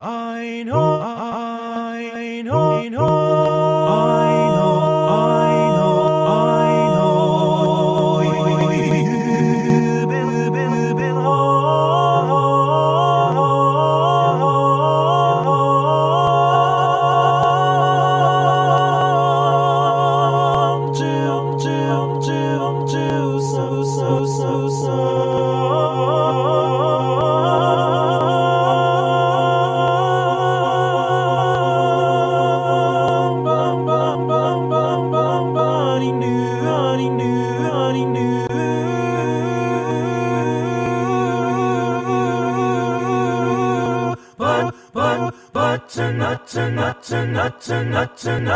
I know, I know, I know, I know, I know, you belong to, bum bum bum bum bum body knew, body knew, body knew. But tonight, tonight, tonight, tonight, tonight.